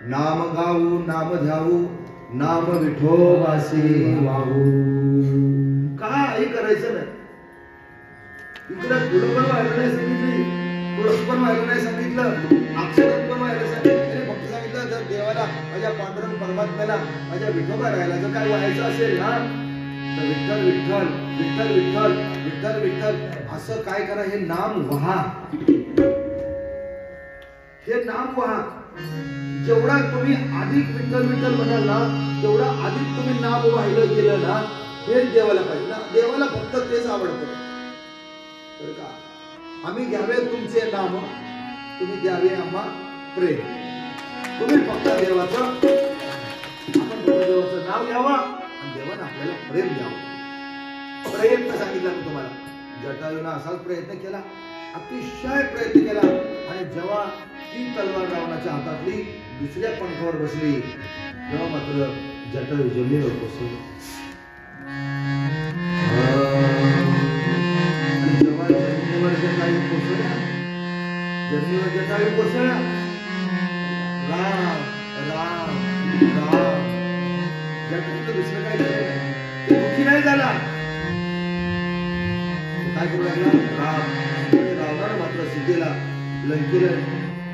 नाम गाऊ नाम ध्याऊ नाम विठोबासी वाहू. काही करायचं नाही. इकडे पुढं पण व्हायला नाही सांगितली, पुढं पण व्हायला नाही सांगितलं, अक्षरात पण व्हायला सांगितलं. फक्त सांगितलं जर देवाला माझ्या पांडुरंग परमात्म्याला माझ्या विठोबा राहायला जर काय व्हायचं असेल ना तर विठ्ठल विठ्ठल विठ्ठल विठ्ठल विठ्ठल विठ्ठल असं काय करा, हे नाम वहा, हे नाम वहा. जेवढा तुम्ही अधिक विठ्ठल विठ्ठल म्हणाल ना तेवढा अधिक तुम्ही नाम वाहिलं गेलं ना हेच देवाला पाहिजे ना. देवाला फक्त तेच आवडतं बरं का. आम्ही घ्यावे तुमचे नाम, तुम्ही द्यावे आम्हा प्रेम. तुम्ही फक्त देवाचं, आपण फक्त देवाचं नाव घ्यावं आणि देवानं आपल्याला प्रेम द्यावं. प्रयत्न सांगितला मी तुम्हाला. जटायूनं असाच प्रयत्न केला, अतिशय प्रयत्न केला. आणि जेव्हा ती तलवार रावणाच्या हातातली दुसऱ्या पंखावर बसली तेव्हा मात्र जटायू जमिनीवर कोसळला. आणि जेव्हा जमिनीवर जटायू कोसळला, जमिनीवर जटायू कोसळला, राम राम राम. जटायूचं दुसरं काय केलं, ते दुःखी नाही झाला. काय करू लागला राम. रावणानं मात्र सीतेला लंकेला,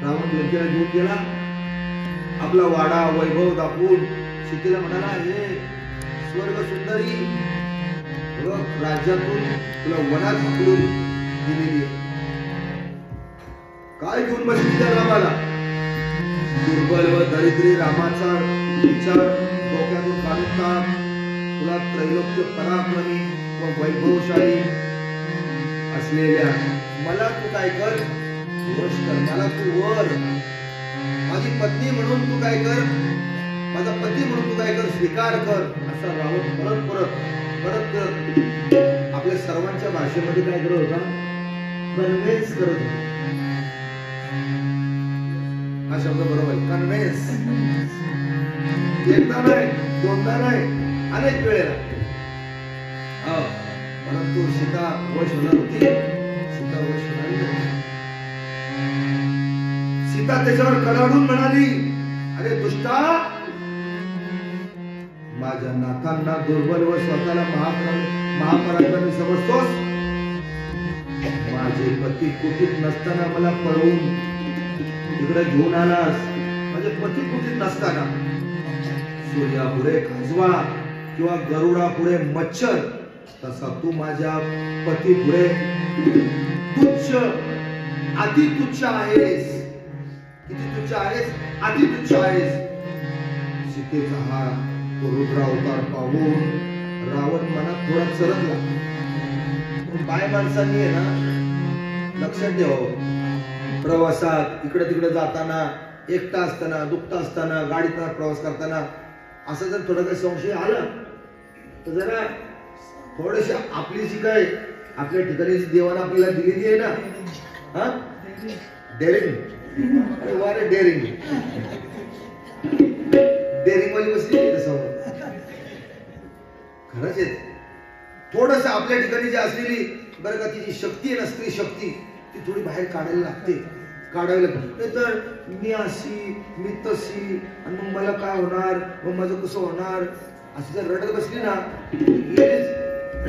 रावण लंकेला घेऊन गेला. आपला वाडा वैभव दाखवून सीतेला म्हणाला, हे स्वर्ग सुंदरी राज्यातून तुला वनात हाकलून दिलेली आहे. काय घेऊन बसली त्या रामाला. दुर्बल व दरिद्री रामाचा विचार डोक्यातून काढून टाक. तुला त्रैलोक्य पराक्रमी व वैभवशाली असलेल्या मला तू काय कर, वश कर. मला तू वर, माझी पत्नी म्हणून तू काय कर, माझा पती म्हणून तू काय कर, स्वीकार कर. असा रावण परत परत परत परत आपल्या सर्वांच्या भाषेमध्ये काय करत होता, कन्व्हेन्स करत होता. हा शब्द बरोबर आहे, कन्व्हेन्स. एकदा नाही, दोनदा नाही, अनेक वेळेला. परंतु सीता वश होणार होती, सीता वश होणारी नव्हती. सीता त्याच्यावर कडाडून म्हणाली, अरे दुष्टा, माझ्या नाथांना दुर्बल व स्वतःला महापराक्रमी समजतोस. माझे पती कुटीत नसताना मला पळवून इकडे घेऊन आलास. माझे पती कुटीत नसताना सूर्यापुढे खाजवा किंवा गरुडा पुढे मच्छर, तसा तू माझ्या पती पुढे तुच्छ, अति तुच्छ आहेस. किती तुच्छ आहेस, अति तुच्छ आहेस. सीतेचा हा रुद्र अवतार पाहून रावण मनात थोडा चरकला. बाय माणसांनी आहे ना लक्षात ठेवावं, प्रवासात इकडे तिकडे जाताना, एकटा असताना, दुखता असताना, गाडीत प्रवास करताना असं जर थोडा काही संशय आला तर जरा थोडीशी आपली जी काय आपल्या ठिकाणी देवाने आपल्याला दिलेली आहे ना, हा डेअरिंग, वारे डेअरिंग, डेअरिंग वाली बसली समोर. खरंच आहे, थोडस आपल्या ठिकाणी जी असलेली बरं का तिची शक्ती आहे ना, स्त्री शक्ती, ती थोडी बाहेर काढायला लागते, काढावी लागते. तर मी अशी, मी तशी, आणि मग मला काय होणार, मग माझं कसं होणार, अशी जर रडत बसली ना,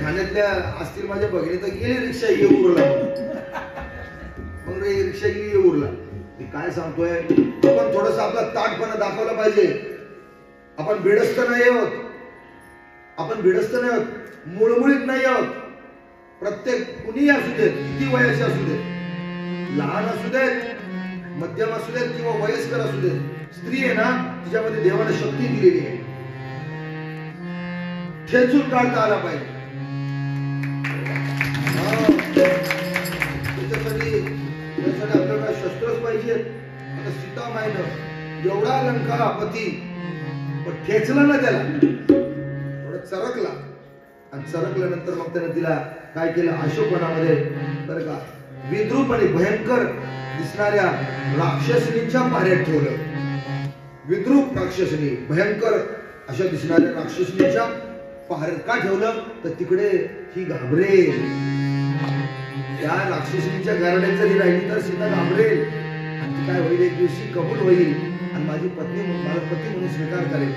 ठाण्यातल्या असतील माझ्या भगिनी तर गेले रिक्षा ये उरला, मग रिक्षा गेली ये उरला. मी काय सांगतोय, आपण थोडस आपला ताटपणा दाखवला पाहिजे. आपण बेडस्त नाही आहोत, आपण बेडस्त नाही आहोत, मुळमुळीत नाही आहोत. प्रत्येक कुणीही असू देत, किती वयाचे असू देत, लहान असू देत, मध्यम असू देत किंवा वयस्कर असू देत, स्त्री आहे ना तिच्यामध्ये देवाने शक्ती दिलेली आहे, ठेचून काढता आला पाहिजे. त्याच्यासाठी आपल्याला शस्त्रच पाहिजे. आता सीता मायनं एवढा लंकापती पण ठेचला ना त्याला, थोडं चरकला, आणि चरकल्यानंतर मग त्याने तिला काय केलं, अशोकवनामध्ये बरं का विद्रूप आणि भयंकर दिसणाऱ्या राक्षसनींच्या पाऱ्यात ठेवलं. विद्रूप राक्षसनी, भयंकर अशा दिसणाऱ्या राक्षसनींच्या पाऱ्यात का ठेवलं, तर तिकडे ही घाबरेल, त्या राक्षसीच्या घराण्यात जरी राहिली तर सीता घाबरेल, आणि ती काय होईल, एक दिवशी कबूल होईल, आणि माझी पत्नी मला पती म्हणून स्वीकार करेल.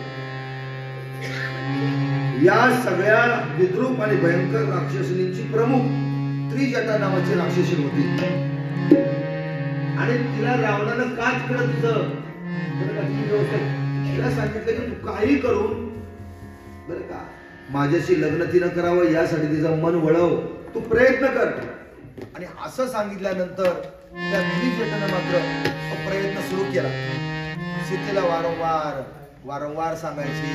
या सगळ्या विद्रूप आणि भयंकर राक्षसिनींची प्रमुख त्रिजटा नावाची राक्षसी होती. आणि तिला रावणानं का तिकडं तिचं तिला सांगितलं की तू काही करून बरं का माझ्याशी लग्न तिनं करावं यासाठी तिचं मन वळव, तू प्रयत्न कर. आणि असं सांगितल्यानंतर त्या त्रिजटानं मात्र तो प्रयत्न सुरू केला. सीतेला वारंवार वारंवार सांगायची,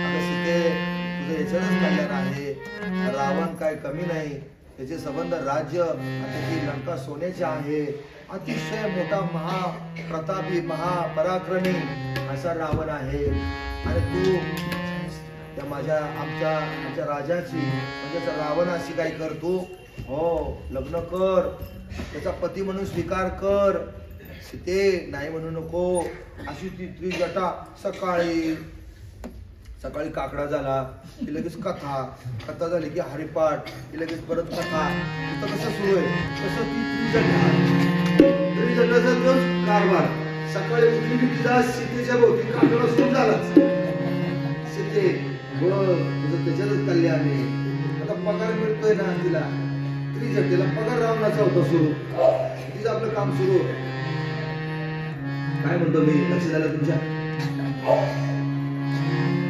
अगं सीते तुझं याच्यातच कल्याण आहे, रावण काय कमी नाही, त्याचे संबंध राज्य त्याची लंका सोन्याची आहे, अतिशय मोठा महाप्रतापी महापराक्रमी असा रावण आहे. आणि तू त्या आमच्या राजाची म्हणजे रावणाशी काय करतो, हो लग्न कर, त्याचा पती म्हणून स्वीकार कर, सीते नाही म्हणू नको. अशी ती त्रिजटा सकाळी काकडा झाला की लगेच कथा झाली की हरिपाठ की लगेच परत कथा. इथं कसं सुरू आहे तसं ती त्रिजटाचा तोच कारभार. सकाळी उठली की तिचा सीतेच्या भोवती काकडा सुरू झालाच. सीते तुझं त्याच्यातच कल्याण आहे, आता पगार मिळतोय ना तिला. त्रिजटेला पगार रावणाचा होता सुरू, तिचं आपलं काम सुरू होतं. काय म्हणतो मी, लक्ष झालं तुमच्या?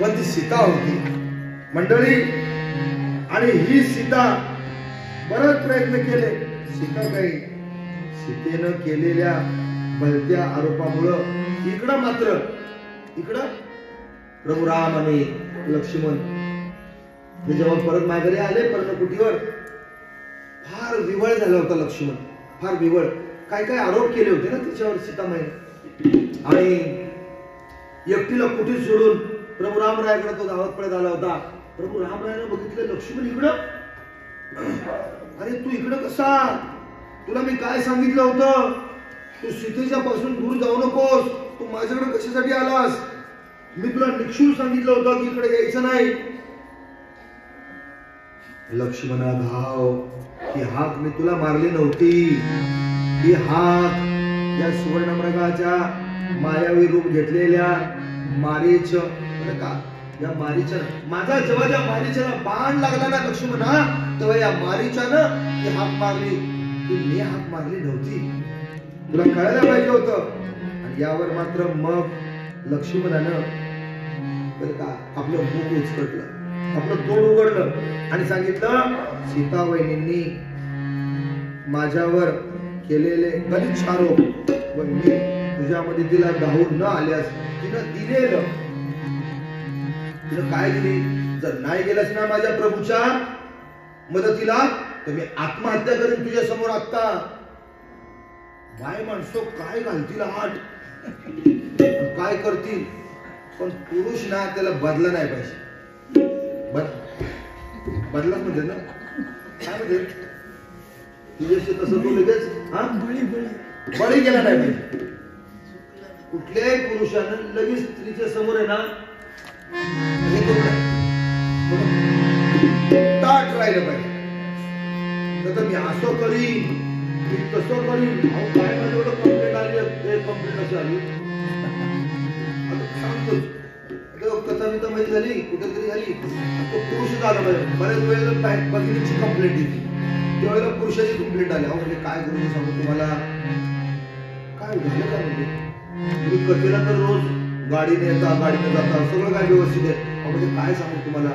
पण ती सीता होती मंडळी. आणि ही सीता बरेच प्रयत्न केले. सीता काही सीतेनं केलेल्या भलत्या आरोपामुळं इकडं प्रभू राम आणि लक्ष्मण हे जेव्हा परत माघारी आले पर्णकुटीवर, फार विवळ झाला होता लक्ष्मण, फार विवळ. काय काय आरोप केले होते ना तिच्यावर सीतामाईने. आणि एकटीला कुठे सोडून प्रभू रामरायाकडे तो धावत पळत आला होता. प्रभू रामरायाने बघितलं लक्ष्मण इकडं, अरे तू इकडं कसा, तुला मी काय सांगितलं होतं, तू सीतेच्या पासून दूर जाऊ नकोस, तू माझ्याकडे कशासाठी आलास, मी तुला निक्षूळ सांगितलं होतं की इकडे यायचं नाही. लक्ष्मणा धाव, ही हाक मी तुला मारली नव्हती, ही हाक या सुवर्णमृगाच्या मायावी रूप घेतलेल्या मारीच का या मारीच्यानं, माझा जेव्हा त्या मारीच्यानं बाण लागला ना लक्ष्मणा, तेव्हा या मारीच्यानं ही हाक मारली, ती मी हाक मारली नव्हती, तुला कळायला पाहिजे होतं. आणि यावर मात्र मग लक्ष्मणानं बरं का आपलं मुख उचकटलं, आपलं तोंड उघडलं आणि सांगितलं, सीता वहिनींनी माझ्यावर केलेले गलिच्छ आरोप व मी तुझ्यामध्ये तिला धावून न आल्यास तिनं दिलेलं, तिनं काय दिली, जर नाही गेलास ना माझ्या प्रभूच्या मदतीला तर मी आत्महत्या करेन तुझ्या समोर. आता बाय माणसं काय घालतील आठ, काय करतील, पण पुरुष ना त्याला बदला नाही पाहिजे. बदलाच म्हणजे ना काय म्हणजे तुझ्याशी तसं तू लगेच बळी गेला नाही पाहिजे. कुठल्याही पुरुषानं लगेच स्त्रीच्या समोर आहे ना हे करू नये, ताट राहिलं पाहिजे. तर मी असं करीन, मी तसं करीन, काय माझं एवढं कंप्लेंट आली, कंप्लेंट अशी आली सांगतोच. कथा बिथा माहिती झाली कुठेतरी झाली, तो पुरुष आला पाहिजे. बऱ्याच वेळेला भगिनीची कंप्लेंट येते, त्यावेळेला पुरुषाची कंप्लेंट आली. म्हणजे काय करू सांगू तुम्हाला, काय झालं काय म्हणजे तुम्ही कथेला तर रोज गाडीने येता गाडीने जाता, सगळं काय व्यवस्थित आहे. म्हणजे काय सांगू तुम्हाला,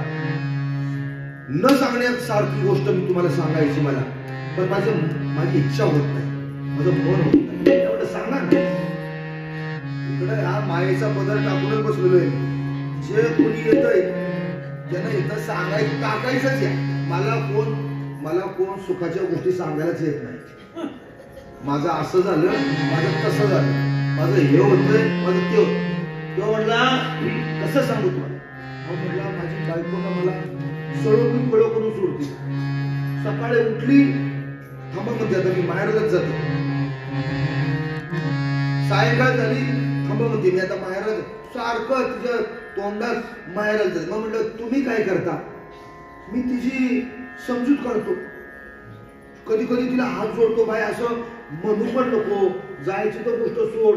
न सांगण्यासारखी गोष्ट मी तुम्हाला सांगायची मला, पण माझी इच्छा होत नाही, माझं मन होत नाही, एवढं सांगा ना. इकडे हा मायेचा पदर टाकूनच बसलेलो आहे. जे कोणी येतंय त्यांना इथं सांगायचं टाकायचंच या. मला कोण सुखाच्या गोष्टी सांगायलाच येत नाही. माझं असं झालं, माझं तसं झालं, माझं हे होतंय, माझं ते होत. तो म्हणला कसं सांगू तुम्हाला, म्हणला माझी बायको ना मला सळो करून सोडते. सकाळी उठली थांबा म्हणते, आता मी माहेरलाच जाते. सायंकाळ झाली थांबा म्हणते, मी आता माहेरला, सारखं तिच्या तोंडात माहेरला जाते. मग म्हटलं तुम्ही काय करता, मी तिची समजूत काढतो, कधी कधी तिला हात जोडतो, बाय असं म्हणू पण नको, जायची तर गोष्ट सोड,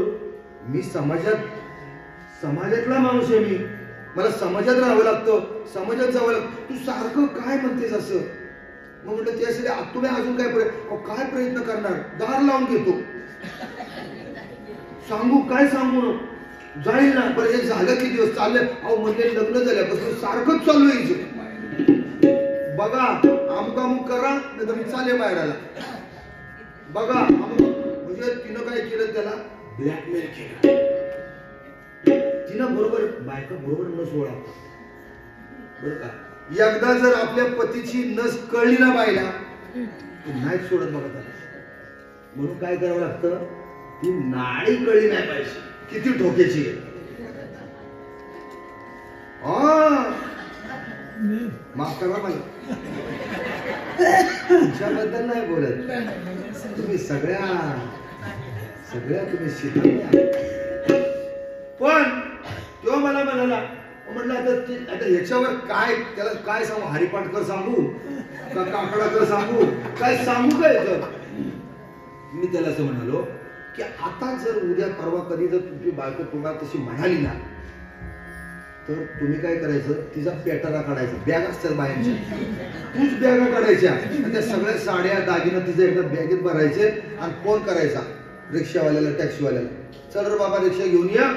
मी समाजात समाजातला माणूस आहे मी, मला समाजात राहावं लागतं, समाजात जावं लागतं. तू सारखं काय म्हणतेस असं? मग म्हटलं त्यासाठी तुम्ही अजून काय काय प्रयत्न करणार? दार लावून घेतो. सांगू काय सांगू ना, जाईल ना. बरं हे झालं किती दिवस चाललंय? अहो म्हणजे लग्न झाल्यापासून सारखंच चालू यायचं. बघा अमुक अमुक करा नाही तर मी चाले बाहेराला. बघा अमुक म्हणजे तिनं काय केलं, त्याला ब्लॅकमेल केलं. तिनं बरोबर बायका बरोबर नस ओळा बरं का. एकदा जर आपल्या पतीची नस कळली ना बायला, नाही सोडत बघा. म्हणून काय करावं लागतं, ती नाडी कळली नाही पाहिजे किती ठोक्याची आहे. माफ करा मला, तुमच्याबद्दल नाही बोलत, तुम्ही सगळ्या तुम्ही शिकवल्या. पण तेव्हा मला म्हणाला, म्हटलं आता ह्याच्यावर काय, त्याला काय सांगू? हरिपाटकर सांगू का काकडाकर सांगू, काय सांगू काय? तर मी त्याला असं म्हणालो की आता जर उद्या परवा कधी जर तुमची बायको तुम्हाला तशी म्हणाली ना, तर तुम्ही काय करायचं, तिचा पेटारा काढायचा. बॅग असतात बायांच्या, तूच बॅगा काढायच्या आणि त्या सगळ्या साड्या दागिनं तिच्या एकदा बॅगेत भरायचे आणि फोन करायचा रिक्षावाल्याला, टॅक्सीवाल्याला, चल रे बाबा रिक्षा घेऊन या.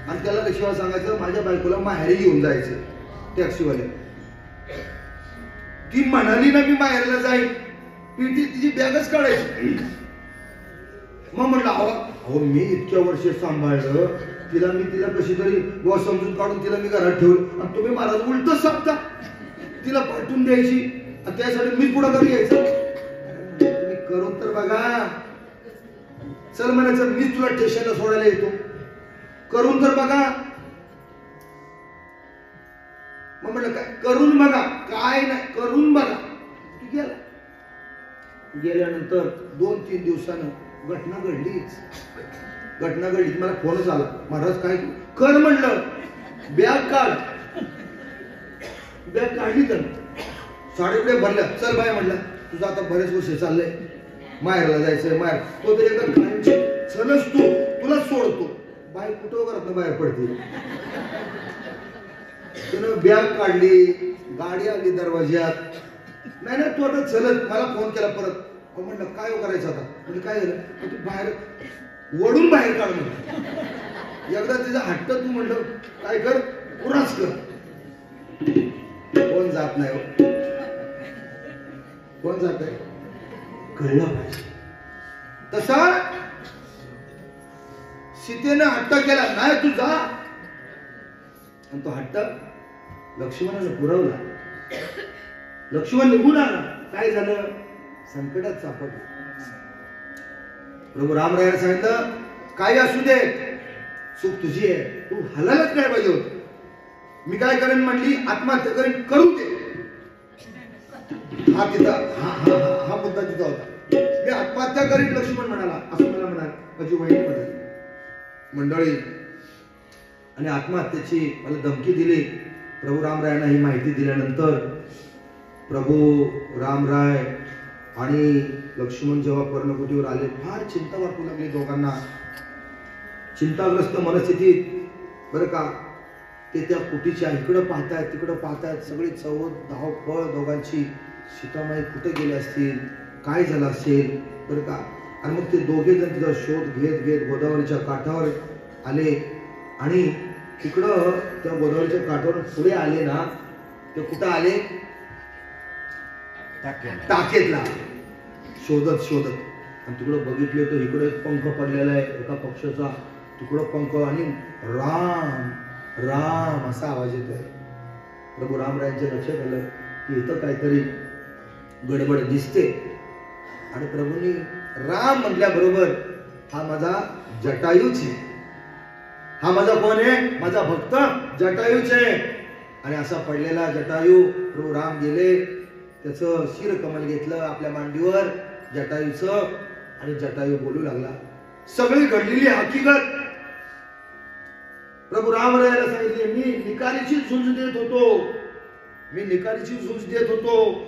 आणि त्याला रिक्षावाला सांगायचं माझ्या बायकोला माहेरी घेऊन जायचं. टॅक्सीवाल्या ती म्हणाली ना मी माहेरला जाईन, पिटी तिची बॅगच काढायची. मग म्हटलं अहो मी इतक्या वर्ष सांभाळलं तिला, मी तिला कशी तरी समजून काढून तिला मी घरात ठेवलं आणि तुम्ही महाराज उलट सांगता तिला पाठवून द्यायची आणि त्यासाठी मी पुढं करून घ्यायचं. तुम्ही करून तर बघा. चल म्हणायचं मी तुला स्टेशनला सोडायला येतो, करून तर बघा. मग म्हटलं काय करून बघा, काय नाही करून बघा. तू गेला, गेल्यानंतर 2-3 दिवसानं घटना घडलीच. मला फोनच आला, महाराज काय कर म्हणलं, बॅग काढ. बॅग काढली तर साडेपुढे भरल्या. चल बाय म्हटलं तुझं आता बरेच वर्ष चाललंय, माहेरला जायचंय. माहेर तो तरी एकदा कायमची चलच तू, तुला सोडतो. बाय कुठं करत बाहेर पडते. त्यानं बॅग काढली, गाडी आली दरवाज्यात. नाही तू आता चलत. मला फोन केला परत. म्हटलं काय करायचं आता? म्हणजे काय झालं, तू बाहेर वडून बाहेर काढ म्हणलं. एकदा तिचा हट्ट तू म्हटलं काय कर, पुराच कर. कोण जात नाही, कोण जात आहे कळलं पाहिजे. तसा सीतेनं हट्ट केला, नाही तू जा. आणि तो हट्ट लक्ष्मणानं पुरवला. लक्ष्मण निघून आला. काय झालं, संकटात सापडलं. प्रभू रामरायाने सांगितलं काय असू दे, चूक तुझी आहे, तू हलायलाच काय पाहिजे होत. मी काय करेन म्हणली, आत्महत्या करेन, करू दे. हा मुद्दा तिथं होता. मी आत्महत्या करीन लक्ष्मण म्हणाला, असं मला म्हणाल. माझी वहिनी म्हणाली मंडळी, आणि आत्महत्येची मला धमकी दिली. प्रभू रामरायांना ही माहिती दिल्यानंतर प्रभू रामराय आणि लक्ष्मण जेव्हा पर्णकुटीवर आले, फार चिंता वाटू लागली दोघांना. चिंताग्रस्त मनस्थितीत बरं का ते त्या कुटीच्या इकडं पाहतायत तिकडं पाहतायत. सगळी चौध धावपळ दोघांची. सीतामाई कुठे गेले असतील, काय झालं असेल बरं का. आणि मग ते दोघे जण तिचा शोध घेत घेत गोदावरीच्या काठावर आले. आणि तिकडं त्या गोदावरीच्या काठावर पुढे आले ना, ते कुठं आले, टाकेतला. शोधत शोधत आणि तिकडं बघितले तर इकडे एक पंख पडलेला आहे एका पक्षाचा, तिकडं पंख आणि राम राम असा आवाज येतोय. प्रभू रामरायांच्या लक्षात आलं की इथं काहीतरी गडबड दिसते. आणि प्रभूंनी राम म्हटल्याबरोबर हा माझा जटायूच आहे, हा माझा कोण आहे, माझा भक्त जटायूच आहे. आणि असा पडलेला जटायू प्रभू राम गेले, त्याचं शिरकमल घेतलं आपल्या मांडीवर जटायूचं, आणि जटायू बोलू लागला सगळी घडलेली हकीकत. प्रभू रामरायाला सांगितले, मी निकालीची झुंज देत होतो, मी निकालीची झुंज देत होतो.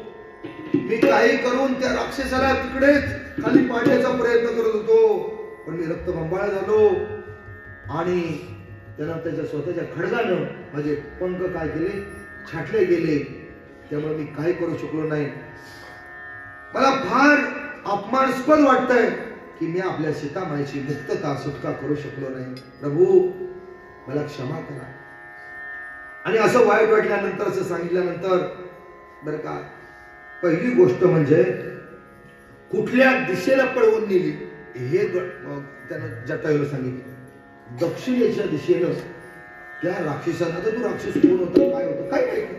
मी काही करून त्या राक्षसाला तिकडेच खाली पाडण्याचा प्रयत्न करत होतो, पण मी रक्तबंबाळ झालो. आणि त्यानं त्याच्या स्वतःच्या खडगानं माझे पंख काय केले, छाटले गेले. त्यामुळे मी काही करू शकलो नाही. मला फार अपमानास्पद वाटतंय की मी आपल्या सीतामाईची मुक्तता सुटका करू शकलो नाही. प्रभू मला क्षमा करा. आणि असं वाईट वाटल्यानंतर, असं सांगितल्यानंतर बरं का, पहिली गोष्ट म्हणजे कुठल्या दिशेला पळवून नेली हे त्यानं जटायूला सांगितलं. दक्षिणेच्या दिशेनं त्या राक्षसानं, आता तू राक्षस कोण होता, काय होतं, काय माहिती,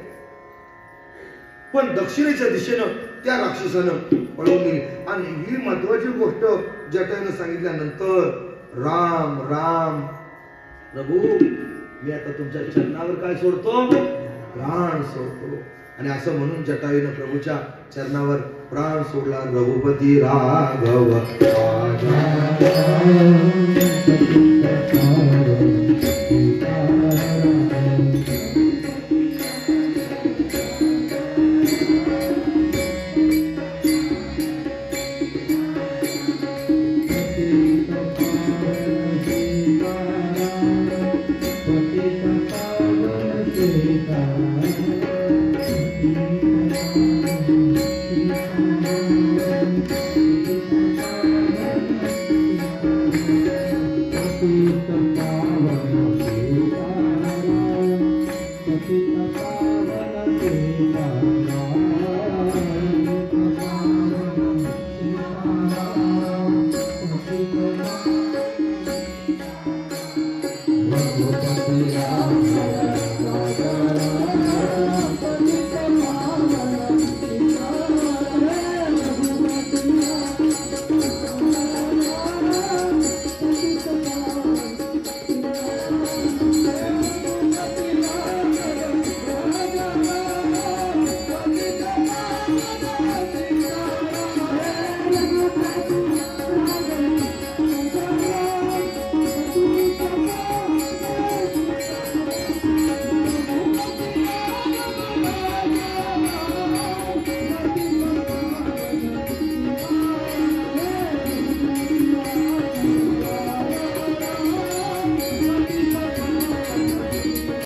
पण दक्षिणेच्या दिशेनं त्या राक्षसानं पळवून नेली. आणि ही महत्वाची गोष्ट जटायूनं सांगितल्यानंतर, राम राम प्रभू मी आता तुमच्या चरणावर काय सोडतो, प्राण सोडतो. आणि असं म्हणून जटायूनं प्रभूच्या चरणावर प्राण सोडला. रघुपती राघव